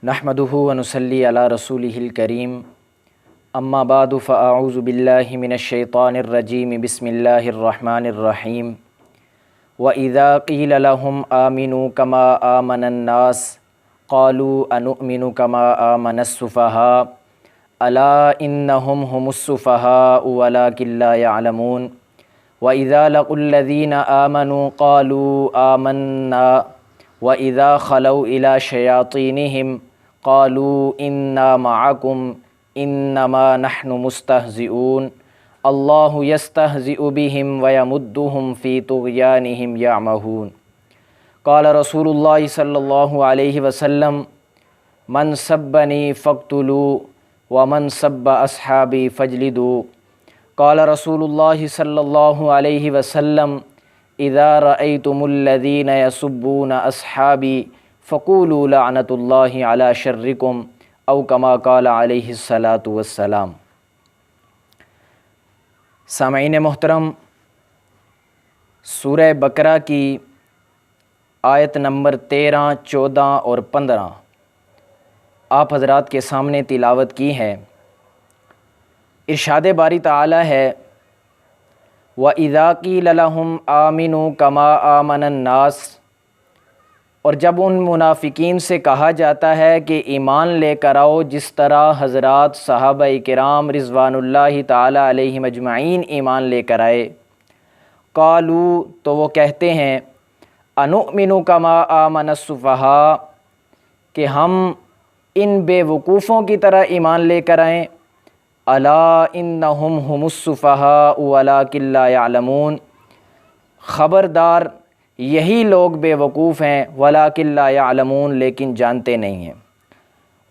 نحمدہ ونصلی علی رسولہ الکریم اما بعد فاعوذ باللہ من الشیطان الرجیم بسم اللہ الرحمن الرحیم وَإِذَا قِيلَ لَهُمْ آمِنُوا كَمَا آمَنَ النَّاسُ قَالُوا أَنُؤْمِنُ كَمَا آمَنَ السُّفَهَاءُ أَلَا إِنَّهُمْ هُمُ السُّفَهَاءُ وَلَكِنْ لَا يَعْلَمُونَ وَإِذَا لَقُوا الَّذِينَ آمَنُوا قَالُوا آمَنَّا وَإِذَا خَلَوْا إِلَى شَيَاطِينِهِمْ قَالُوا إِنَّا مَعَكُمْ إِنَّمَا نَحْنُ مُسْتَهْزِئُونَ اللہ یستہزئ بہم ویمدہم فی طغیانہم یعمہون۔ قال رسول اللہ صلی اللہ علیہ وسلم من سبنی فاقتلوا ومن سب اصحابی فاجلدوا۔ قال رسول اللہ صلی اللہ علیہ وسلم اذا رأیتم الذین یسبون اصحابی فقولوا لعنۃ اللہ علی شرکم او کما قال علیہ الصلاۃ والسلام۔ سامعین محترم، سورہ بقرہ کی آیت نمبر 13، 14 اور 15 آپ حضرات کے سامنے تلاوت کی ہے۔ ارشاد باری تعالی ہے وَإِذَا قِيلَ لَهُمْ آمِنُوا كَمَا آمَنَ النَّاسُ، اور جب ان منافقین سے کہا جاتا ہے کہ ایمان لے کر آؤ جس طرح حضرات صحابہ کرام رضوان اللہ تعالی علیہم اجمعین ایمان لے کر آئے، قالوا، تو وہ کہتے ہیں، انؤمن کما آمن السفہاء، کہ ہم ان بے وقوفوں کی طرح ایمان لے کر آئیں، الا انہم ہم السفہاء ولکن لا یعلمون، خبردار یہی لوگ بے وقوف ہیں، ولیکن لا یعلمون، لیکن جانتے نہیں ہیں۔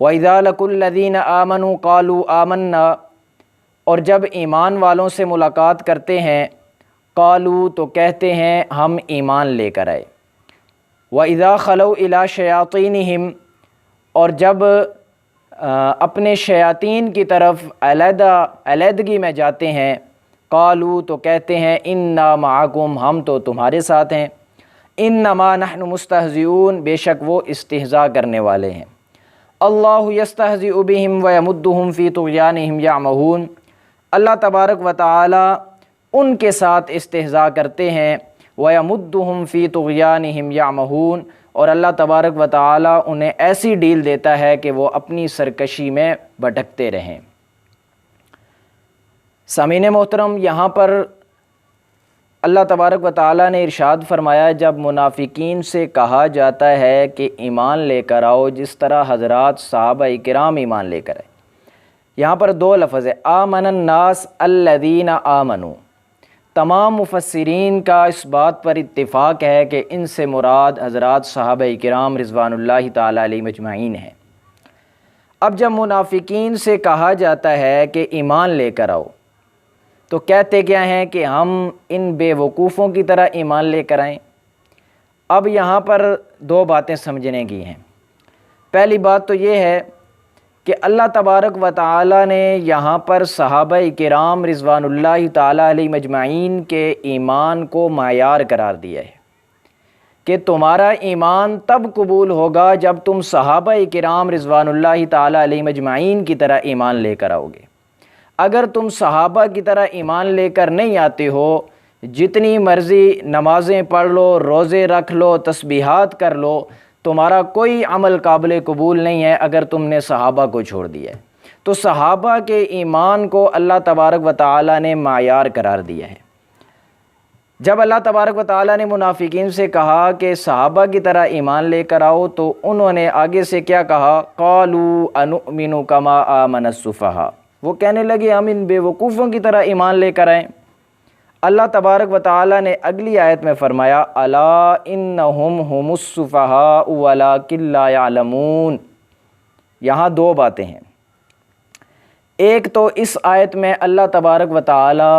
وَإِذَا لَقُوا الَّذِينَ آمَنُوا قَالُوا آمَنَّا، اور جب ایمان والوں سے ملاقات کرتے ہیں، قالوا، تو کہتے ہیں ہم ایمان لے کر آئے۔ وَإِذَا خَلَوْا إِلَى شَيَاطِينِهِمْ، اور جب اپنے شیاطین کی طرف علیحدگی میں جاتے ہیں، قالوا، تو کہتے ہیں اِنَّا مَعَكُمْ، ہم تو تمہارے ساتھ ہیں، انما نحن مستہزئون، بے شک وہ استہزاء کرنے والے ہیں۔ اللہ یستہزئ بہم ویمدہم فی طغیانہم یعمہون، اللہ تبارک و تعالی ان کے ساتھ استہزاء کرتے ہیں، ویمدہم فی طغیانہم یعمہون، اور اللہ تبارک و تعالی انہیں ایسی ڈیل دیتا ہے کہ وہ اپنی سرکشی میں بھٹکتے رہیں۔ سامعین محترم، یہاں پر اللہ تبارک و تعالیٰ نے ارشاد فرمایا جب منافقین سے کہا جاتا ہے کہ ایمان لے کر آؤ جس طرح حضرات صحابہ کرام ایمان لے کر آئے، یہاں پر دو لفظ ہے، آمن الناس الذین آمنوا۔ تمام مفسرین کا اس بات پر اتفاق ہے کہ ان سے مراد حضرات صحابہ کرام رضوان اللہ تعالی علیہم اجمعین ہیں۔ اب جب منافقین سے کہا جاتا ہے کہ ایمان لے کر آؤ، تو کہتے کیا ہیں کہ ہم ان بے وقوفوں کی طرح ایمان لے کر آئیں۔ اب یہاں پر دو باتیں سمجھنے کی ہیں۔ پہلی بات تو یہ ہے کہ اللہ تبارک و تعالی نے یہاں پر صحابہ کرام رضوان اللہ تعالی علیہم اجمعین کے ایمان کو معیار قرار دیا ہے کہ تمہارا ایمان تب قبول ہوگا جب تم صحابہ کرام رضوان اللہ تعالی علیہم اجمعین کی طرح ایمان لے کر آؤ گے۔ اگر تم صحابہ کی طرح ایمان لے کر نہیں آتے ہو، جتنی مرضی نمازیں پڑھ لو، روزے رکھ لو، تسبیحات کر لو، تمہارا کوئی عمل قابل قبول نہیں ہے اگر تم نے صحابہ کو چھوڑ دیا ہے۔ تو صحابہ کے ایمان کو اللہ تبارک و تعالی نے معیار قرار دیا ہے۔ جب اللہ تبارک و تعالی نے منافقین سے کہا کہ صحابہ کی طرح ایمان لے کر آؤ، تو انہوں نے آگے سے کیا کہا، قالوا انؤمن کما آمن السفہاء، وہ کہنے لگے ہم ان بے وقوفوں کی طرح ایمان لے کر آئیں۔ اللہ تبارک و تعالی نے اگلی آیت میں فرمایا الا انہم ہم السفہاء ولکن لا یعلمون۔ یہاں دو باتیں ہیں۔ ایک تو اس آیت میں اللہ تبارک و تعالی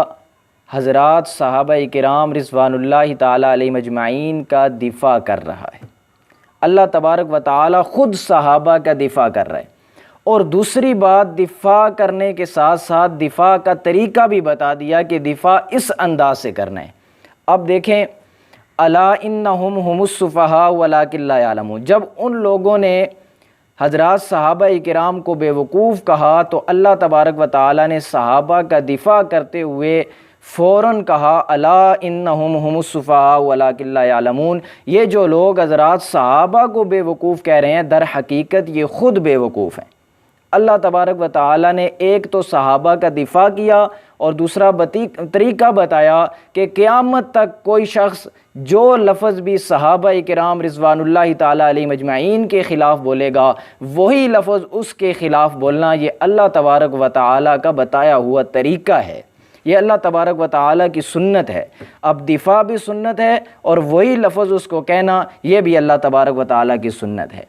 حضرات صحابہ کرام رضوان اللہ تعالی علیہم اجمعین کا دفاع کر رہا ہے۔ اللہ تبارک و تعالی خود صحابہ کا دفاع کر رہا ہے، اور دوسری بات دفاع کرنے کے ساتھ ساتھ دفاع کا طریقہ بھی بتا دیا کہ دفاع اس انداز سے کرنا ہے۔ اب دیکھیں، الا انہم ہم السفہاء ولکن لا یعلمون، جب ان لوگوں نے حضرات صحابہ کرام کو بیوقوف کہا تو اللہ تبارک و تعالی نے صحابہ کا دفاع کرتے ہوئے فوراً کہا الا انہم ہم السفہاء ولکن لا یعلمون، یہ جو لوگ حضرات صحابہ کو بیوقوف کہہ رہے ہیں در حقیقت یہ خود بیوقوف ہیں۔ اللہ تبارک و تعالی نے ایک تو صحابہ کا دفاع کیا اور دوسرا طریقہ بتایا کہ قیامت تک کوئی شخص جو لفظ بھی صحابہ کرام رضوان اللہ تعالی علیہ مجمعین کے خلاف بولے گا وہی لفظ اس کے خلاف بولنا، یہ اللہ تبارک و تعالی کا بتایا ہوا طریقہ ہے، یہ اللہ تبارک و تعالی کی سنت ہے۔ اب دفاع بھی سنت ہے اور وہی لفظ اس کو کہنا یہ بھی اللہ تبارک و تعالی کی سنت ہے۔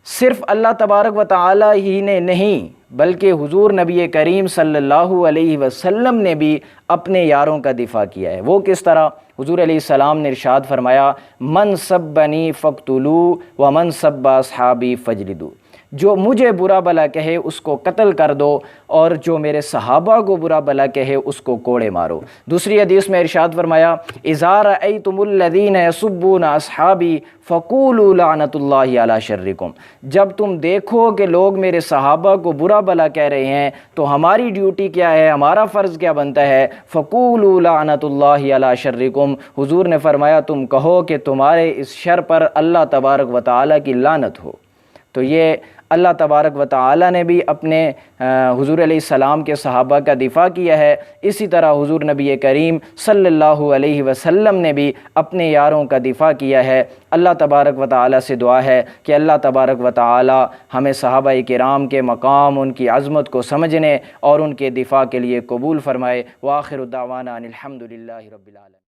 صرف اللہ تبارک و تعالی ہی نے نہیں بلکہ حضور نبی کریم صلی اللہ علیہ وسلم نے بھی اپنے یاروں کا دفاع کیا ہے۔ وہ کس طرح؟ حضور علیہ السلام نے ارشاد فرمایا من سبنی فاقتلوا ومن سب اصحابی فاجلدوا، جو مجھے برا بھلا کہے اس کو قتل کر دو اور جو میرے صحابہ کو برا بھلا کہے اس کو کوڑے مارو۔ دوسری حدیث میں ارشاد فرمایا اذا رأیتم الذین یسبون اصحابی فقولوا لعنۃ اللہ علی شرکم، جب تم دیکھو کہ لوگ میرے صحابہ کو برا بھلا کہہ رہے ہیں تو ہماری ڈیوٹی کیا ہے، ہمارا فرض کیا بنتا ہے؟ فقولوا لعنۃ اللہ علی شرکم، حضور نے فرمایا تم کہو کہ تمہارے اس شر پر اللہ تبارک و تعالی کی لعنت ہو۔ تو یہ اللہ تبارک و تعالی نے بھی اپنے حضور علیہ السلام کے صحابہ کا دفاع کیا ہے، اسی طرح حضور نبی کریم صلی اللہ علیہ وسلم نے بھی اپنے یاروں کا دفاع کیا ہے۔ اللہ تبارک و تعالی سے دعا ہے کہ اللہ تبارک و تعالی ہمیں صحابہ کرام کے مقام، ان کی عظمت کو سمجھنے اور ان کے دفاع کے لیے قبول فرمائے۔ وآخر دعوانا ان الحمد للہ رب العالمین۔